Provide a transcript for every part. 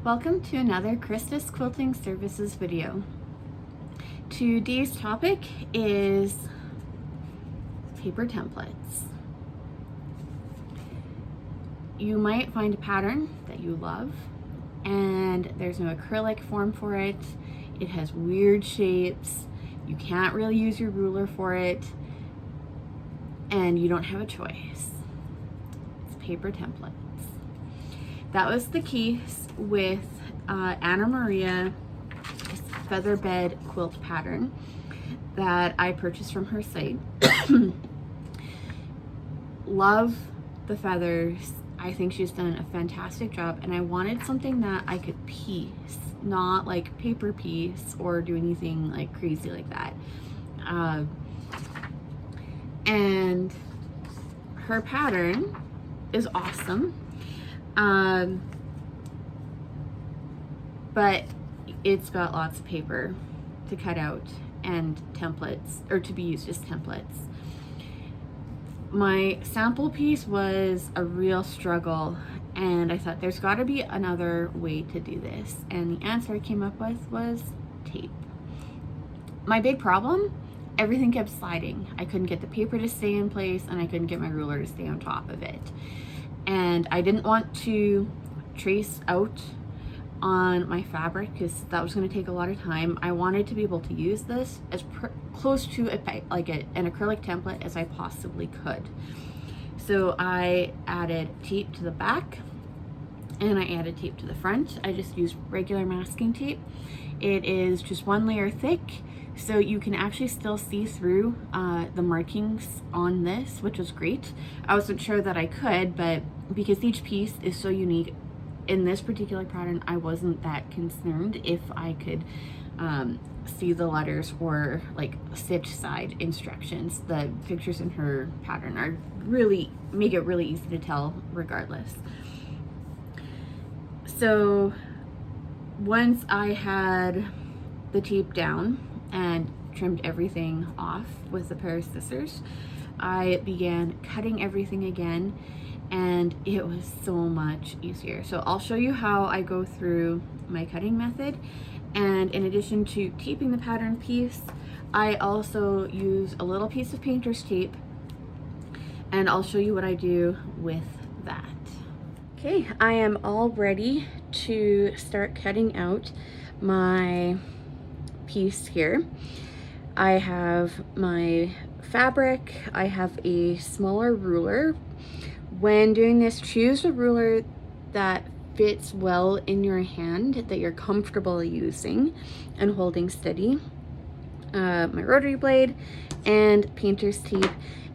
Welcome to another Christus Quilting Services video. Today's topic is paper templates. You might find a pattern that you love and there's no acrylic form for it. It has weird shapes. You can't really use your ruler for it and you don't have a choice. It's paper templates. That was the case with Anna Maria featherbed quilt pattern that I purchased from her site. Love the feathers. I think she's done a fantastic job, and I wanted something that I could piece, not like paper piece or do anything like crazy like that. And her pattern is awesome. But it's got lots of paper to cut out and templates, or to be used as templates. My sample piece was a real struggle, and I thought there's got to be another way to do this, and the answer I came up with was tape. My big problem, everything kept sliding. I couldn't get the paper to stay in place, and I couldn't get my ruler to stay on top of it. And I didn't want to trace out on my fabric because that was going to take a lot of time. I wanted to be able to use this as close to an acrylic template as I possibly could. So I added tape to the back and I added tape to the front. I just used regular masking tape. It is just one layer thick, so you can actually still see through the markings on this, which was great. I wasn't sure that I could, but because each piece is so unique in this particular pattern, I wasn't that concerned if I could see the letters or like stitch side instructions. The pictures in her pattern are make it really easy to tell regardless. So once I had the tape down and trimmed everything off with a pair of scissors, I began cutting everything again, and it was so much easier. So I'll show you how I go through my cutting method, and in addition to taping the pattern piece, I also use a little piece of painter's tape, and I'll show you what I do with that. Okay, I am all ready to start cutting out my piece here. I have my fabric, I have a smaller ruler. When doing this, choose a ruler that fits well in your hand, that you're comfortable using and holding steady. My rotary blade and painter's tape.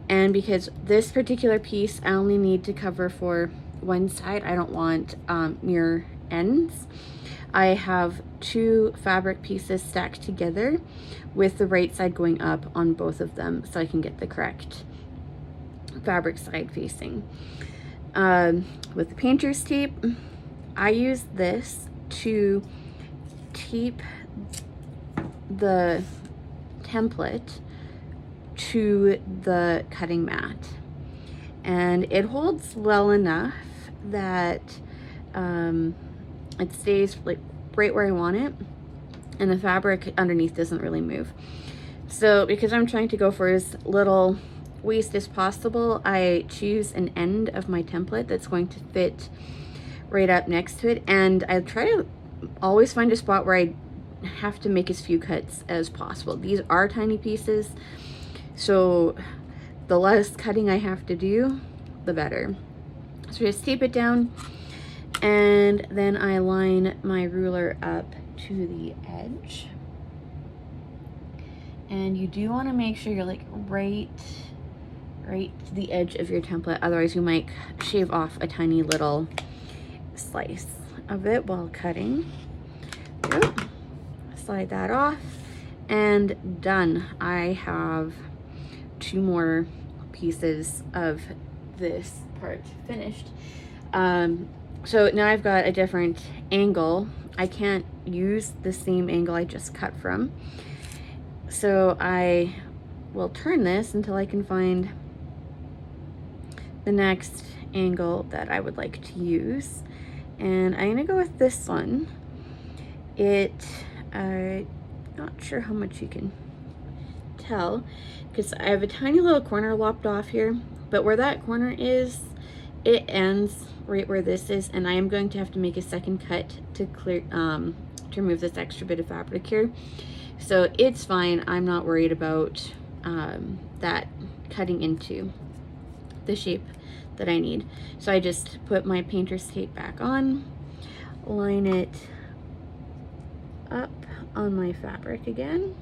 And because this particular piece I only need to cover for one side, I don't want mirror ends. I have two fabric pieces stacked together with the right side going up on both of them so I can get the correct fabric side facing. With the painter's tape, I use this to tape the template to the cutting mat, and it holds well enough that it stays like right where I want it, and the fabric underneath doesn't really move. So because I'm trying to go for as little waste as possible, I choose an end of my template that's going to fit right up next to it, and I try to always find a spot where I have to make as few cuts as possible. These are tiny pieces, so the less cutting I have to do, the better. So just tape it down, and then I line my ruler up to the edge. And you do want to make sure you're like right to the edge of your template, otherwise you might shave off a tiny little slice of it while cutting. Yep. Slide that off, and done. I have two more pieces of this part finished. So now I've got a different angle. I can't use the same angle I just cut from, so I will turn this until I can find the next angle that I would like to use, And I'm gonna go with this one. I'm not sure how much you can tell because I have a tiny little corner lopped off here, but where that corner is, it ends right where this is, and I am going to have to make a second cut to clear to remove this extra bit of fabric here. So it's fine. I'm not worried about that cutting into the shape that I need. So I just put my painter's tape back on, line it up on my fabric again,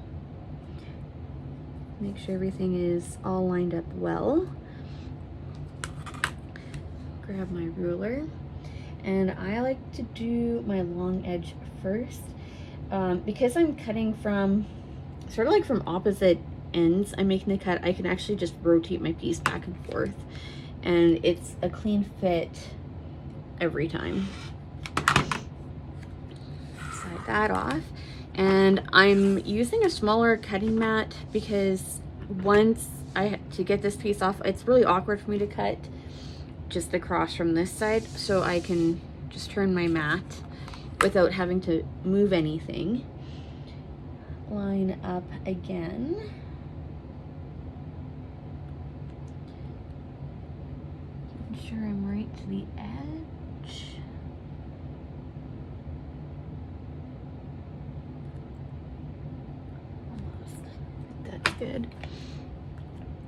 make sure everything is all lined up well, grab my ruler, and I like to do my long edge first because I'm cutting from sort of like from opposite ends. I'm making the cut, I can actually just rotate my piece back and forth and it's a clean fit every time. Slide that off, and I'm using a smaller cutting mat because once to get this piece off, it's really awkward for me to cut just across from this side, so I can just turn my mat without having to move anything. Line up again. Making sure I'm right to the edge. That's good.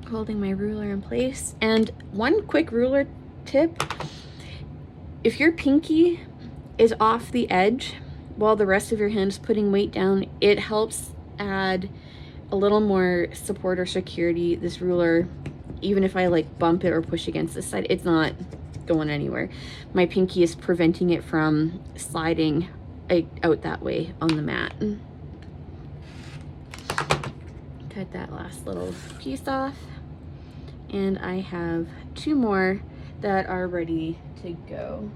Holding my ruler in place. And one quick ruler tip, if your pinky is off the edge while the rest of your hand is putting weight down, it helps add a little more support or security. This ruler, even if I like bump it or push against this side, it's not going anywhere. My pinky is preventing it from sliding out that way on the mat. Cut that last little piece off, and I have two more that are ready to go.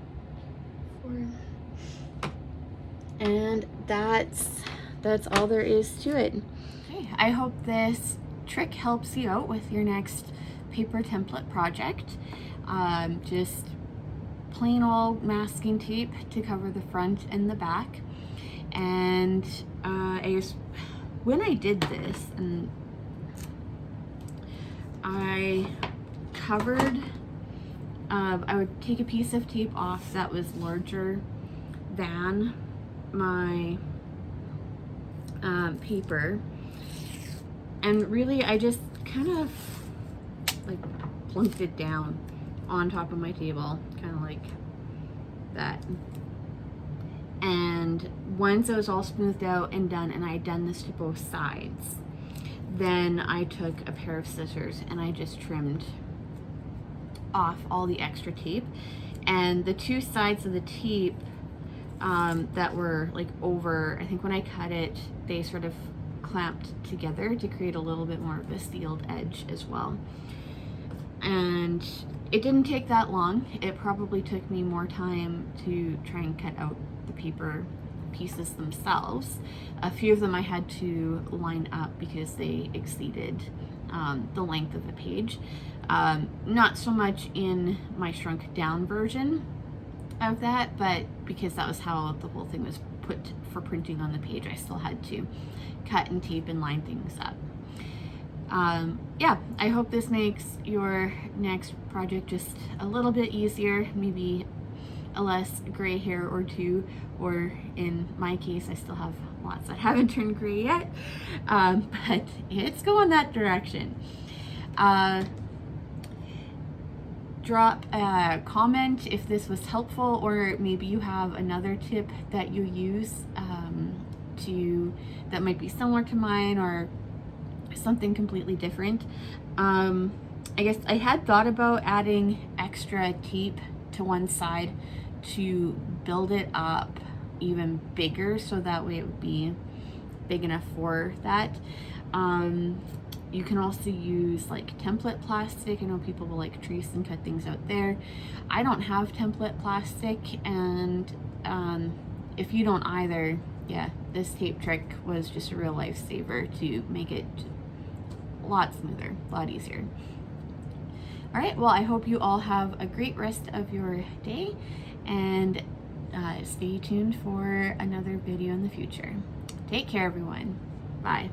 And that's all there is to it. Okay, I hope this trick helps you out with your next paper template project. Just plain old masking tape to cover the front and the back. And when I did this, and I covered, I would take a piece of tape off that was larger than my paper, and really I just kind of like plunked it down on top of my table, kind of like that. And once it was all smoothed out and done, and I had done this to both sides, then I took a pair of scissors and I just trimmed off all the extra tape. And the two sides of the tape that were like over, I think when I cut it, they sort of clamped together to create a little bit more of a sealed edge as well. And it didn't take that long. It probably took me more time to try and cut out the paper pieces themselves. A few of them I had to line up because they exceeded the length of the page. Not so much in my shrunk down version of that, but because that was how the whole thing was put for printing on the page, I still had to cut and tape and line things up. Yeah, I hope this makes your next project just a little bit easier, maybe a less gray hair or two, or in my case, I still have lots that haven't turned gray yet, but it's going that direction. Drop a comment if this was helpful, or maybe you have another tip that you use that might be similar to mine, or something completely different. I guess I had thought about adding extra tape to one side to build it up even bigger, so that way it would be big enough for that. You can also use like template plastic. I know people will like trace and cut things out there. I don't have template plastic, and if you don't either, yeah, this tape trick was just a real lifesaver to make it a lot smoother, a lot easier. All right, well, I hope you all have a great rest of your day, and stay tuned for another video in the future. Take care, everyone. Bye.